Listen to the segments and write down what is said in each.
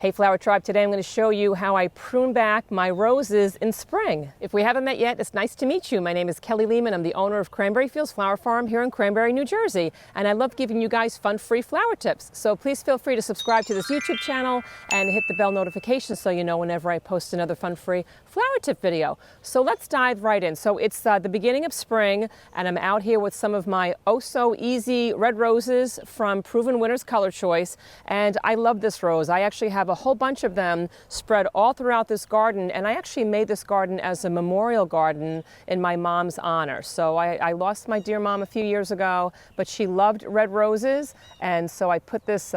Hey Flower Tribe, today I'm going to show you how I prune back my roses in spring. If we haven't met yet, it's nice to meet you. My name is Kelly Lehman. I'm the owner of Cranberry Fields Flower Farm here in Cranberry, New Jersey. And I love giving you guys fun, free flower tips. So please feel free to subscribe to this YouTube channel and hit the bell notification so you know whenever I post another fun, free flower tip video. So let's dive right in. So it's the beginning of spring and I'm out here with some of my oh-so-easy red roses from Proven Winners Color Choice. And I love this rose. I actually have a whole bunch of them spread all throughout this garden, and I actually made this garden as a memorial garden in my mom's honor. So I lost my dear mom a few years ago, but she loved red roses, and so I put this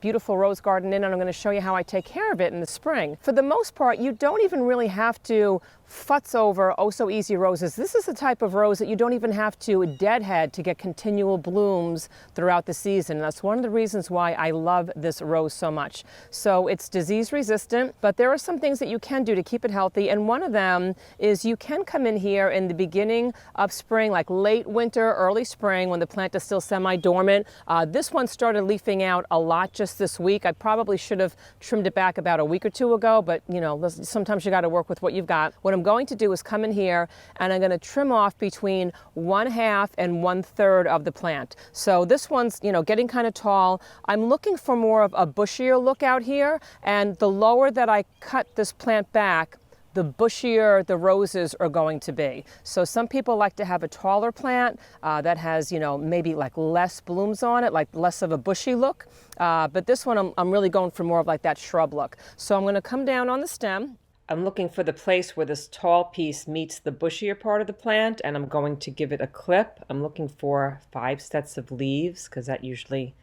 beautiful rose garden in, and I'm going to show you how I take care of it in the spring. For the most part, you don't even really have to futz over oh-so-easy roses. This is the type of rose that you don't even have to deadhead to get continual blooms throughout the season. That's one of the reasons why I love this rose so much. So it's disease resistant, but there are some things that you can do to keep it healthy, and one of them is you can come in here in the beginning of spring, like late winter, early spring, when the plant is still semi-dormant. This one started leafing out a lot just this week. I probably should have trimmed it back about a week or two ago, but you know, sometimes you got to work with what you've got. What I'm going to do is come in here and I'm going to trim off between 1/2 and 1/3 of the plant. So this one's, you know, getting kind of tall. I'm looking for more of a bushier look out here, and the lower that I cut this plant back, the bushier the roses are going to be. So some people like to have a taller plant that has, you know, maybe like less blooms on it, like less of a bushy look. But this one, I'm really going for more of like that shrub look. So I'm going to come down on the stem. I'm looking for the place where this tall piece meets the bushier part of the plant, and I'm going to give it a clip. I'm looking for 5 sets of leaves because that usually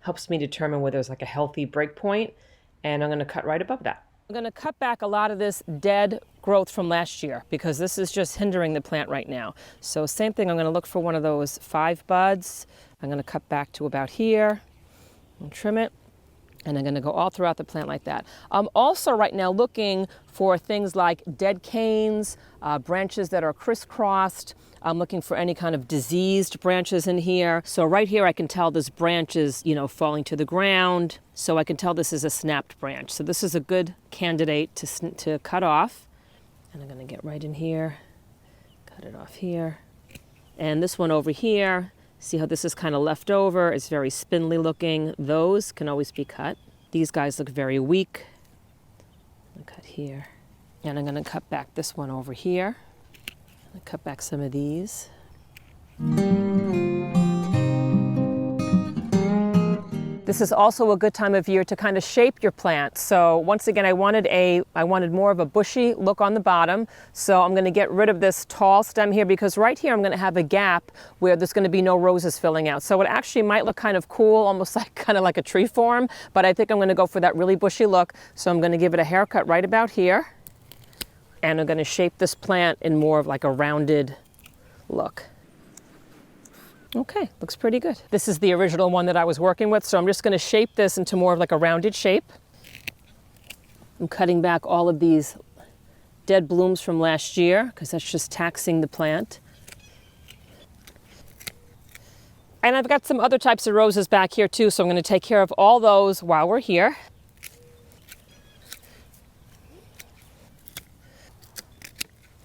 helps me determine where there's like a healthy break point, and I'm going to cut right above that. I'm going to cut back a lot of this dead growth from last year because this is just hindering the plant right now. So same thing, I'm going to look for one of those 5 buds. I'm going to cut back to about here and trim it. And I'm going to go all throughout the plant like that. I'm also right now looking for things like dead canes, branches that are crisscrossed. I'm looking for any kind of diseased branches in here. So right here I can tell this branch is, you know, falling to the ground. So I can tell this is a snapped branch. So this is a good candidate to cut off. And I'm going to get right in here, cut it off here. And this one over here, see how this is kind of left over? It's very spindly looking. Those can always be cut. These guys look very weak. I'm gonna cut here. And I'm going to cut back this one over here. I'm going to cut back some of these. This is also a good time of year to kind of shape your plant. So once again, I wanted more of a bushy look on the bottom. So I'm going to get rid of this tall stem here because right here I'm going to have a gap where there's going to be no roses filling out. So it actually might look kind of cool, almost like kind of like a tree form, but I think I'm going to go for that really bushy look. So I'm going to give it a haircut right about here. And I'm going to shape this plant in more of like a rounded look. Okay, looks pretty good. This is the original one that I was working with, so I'm just going to shape this into more of like a rounded shape. I'm cutting back all of these dead blooms from last year because that's just taxing the plant. And I've got some other types of roses back here too, so I'm going to take care of all those while we're here.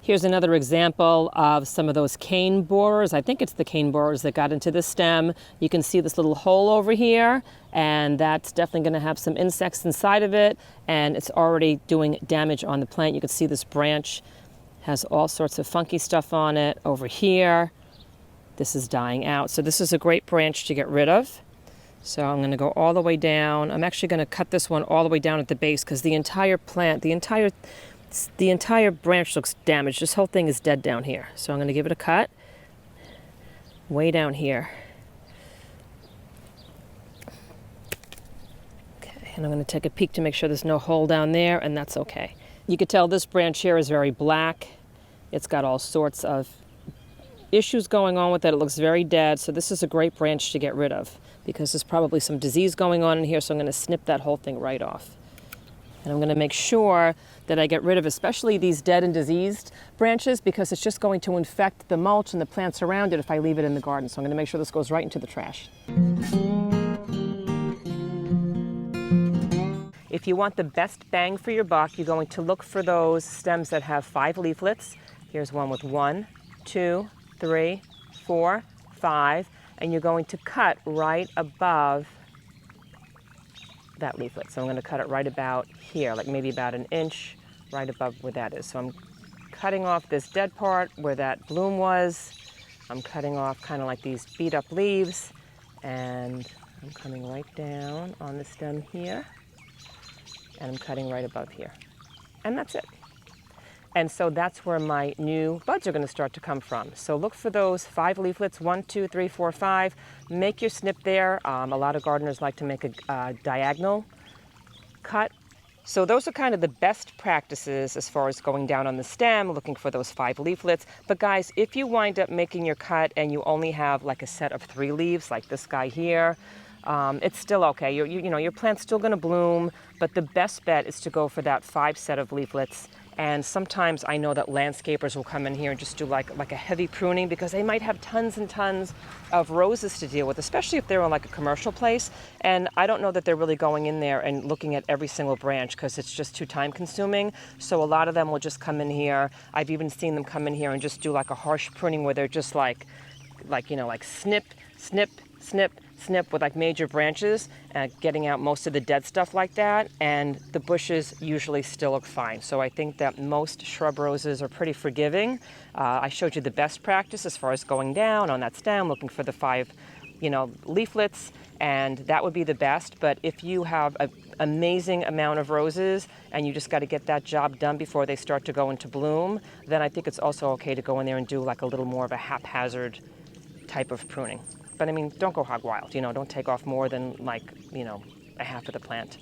Here's another example of some of those cane borers. I think it's the cane borers that got into the stem. You can see this little hole over here, and that's definitely going to have some insects inside of it, and it's already doing damage on the plant. You can see this branch has all sorts of funky stuff on it over here. This is dying out. So this is a great branch to get rid of. So I'm going to go all the way down. I'm actually going to cut this one all the way down at the base because the entire plant, the entire branch looks damaged. This whole thing is dead down here. So I'm going to give it a cut way down here. Okay, and I'm going to take a peek to make sure there's no hole down there, and that's okay. You can tell this branch here is very black. It's got all sorts of issues going on with it. It looks very dead. So this is a great branch to get rid of because there's probably some disease going on in here. So I'm going to snip that whole thing right off. And I'm going to make sure that I get rid of especially these dead and diseased branches because it's just going to infect the mulch and the plants around it if I leave it in the garden. So I'm going to make sure this goes right into the trash. If you want the best bang for your buck, you're going to look for those stems that have 5 leaflets. Here's one with 1, 2, 3, 4, 5, and you're going to cut right above that leaflet. So I'm going to cut it right about here, like maybe about an inch right above where that is. So I'm cutting off this dead part where that bloom was. I'm cutting off kind of like these beat up leaves, and I'm coming right down on the stem here, and I'm cutting right above here. And that's it. And so that's where my new buds are going to start to come from. So look for those 5 leaflets, 1, 2, 3, 4, 5. Make your snip there. A lot of gardeners like to make a diagonal cut. So those are kind of the best practices as far as going down on the stem, looking for those 5 leaflets. But guys, if you wind up making your cut and you only have like a set of 3 leaves, like this guy here, it's still okay. Your plant's still going to bloom, but the best bet is to go for that 5 set of leaflets. And sometimes I know that landscapers will come in here and just do like a heavy pruning because they might have tons and tons of roses to deal with, especially if they're on like a commercial place. And I don't know that they're really going in there and looking at every single branch because it's just too time consuming. So a lot of them will just come in here. I've even seen them come in here and just do like a harsh pruning where they're just like snip, snip, snip, snip with like major branches, getting out most of the dead stuff like that, and the bushes usually still look fine. So I think that most shrub roses are pretty forgiving. I showed you the best practice as far as going down on that stem, looking for the 5, leaflets, and that would be the best. But if you have an amazing amount of roses and you just got to get that job done before they start to go into bloom, then I think it's also okay to go in there and do like a little more of a haphazard type of pruning. But I mean, don't go hog wild, don't take off more than a half of the plant.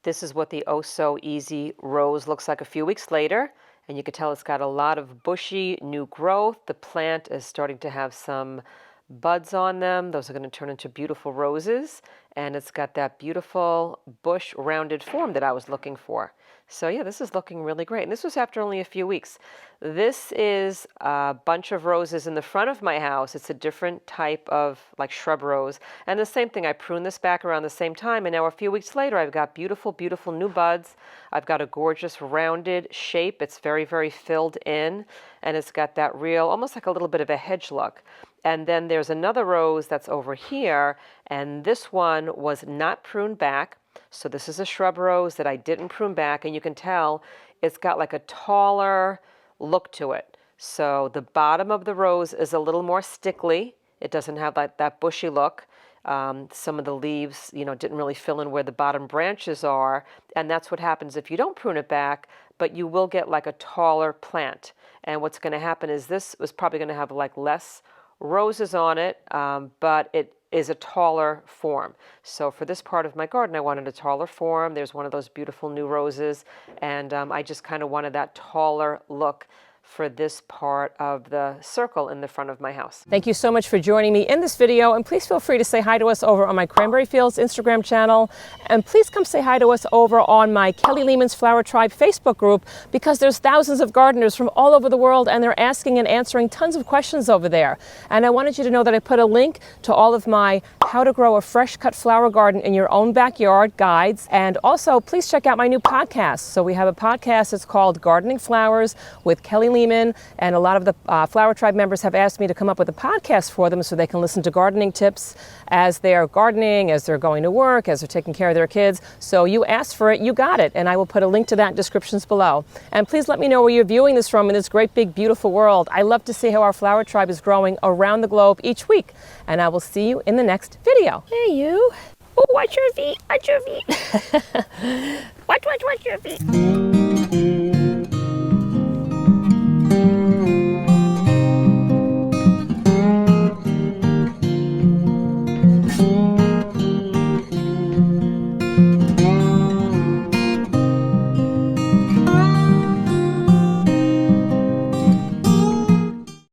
This is what the Oh So Easy rose looks like a few weeks later. And you can tell it's got a lot of bushy new growth. The plant is starting to have some buds on them. Those are going to turn into beautiful roses. And it's got that beautiful bush rounded form that I was looking for. So yeah, this is looking really great. And this was after only a few weeks. This is a bunch of roses in the front of my house. It's a different type of like shrub rose. And the same thing, I pruned this back around the same time. And now a few weeks later, I've got beautiful, beautiful new buds. I've got a gorgeous rounded shape. It's very, very filled in. And it's got that real, almost like a little bit of a hedge look. And then there's another rose that's over here. And this one was not pruned back. So this is a shrub rose that I didn't prune back, and you can tell it's got like a taller look to it. So the bottom of the rose is a little more stickly. It doesn't have that bushy look. Some of the leaves, didn't really fill in where the bottom branches are, and that's what happens if you don't prune it back, but you will get like a taller plant. And what's going to happen is this was probably going to have like less roses on it, but it is a taller form. So for this part of my garden, I wanted a taller form. There's one of those beautiful new roses, and I just kind of wanted that taller look for this part of the circle in the front of my house. Thank you so much for joining me in this video, and please feel free to say hi to us over on my Cranberry Fields Instagram channel, and please come say hi to us over on my Kelly Lehman's Flower Tribe Facebook group, because there's thousands of gardeners from all over the world and they're asking and answering tons of questions over there. And I wanted you to know that I put a link to all of my how to grow a fresh cut flower garden in your own backyard guides, and also please check out my new podcast. So we have a podcast that's called Gardening Flowers with Kelly Lehman, and a lot of the Flower Tribe members have asked me to come up with a podcast for them so they can listen to gardening tips as they're gardening, as they're going to work, as they're taking care of their kids. So you asked for it, you got it, and I will put a link to that in descriptions below. And please let me know where you're viewing this from in this great big beautiful world. I love to see how our Flower Tribe is growing around the globe each week, and I will see you in the next video. Hey you! Oh, watch your feet! Watch your feet! watch your feet!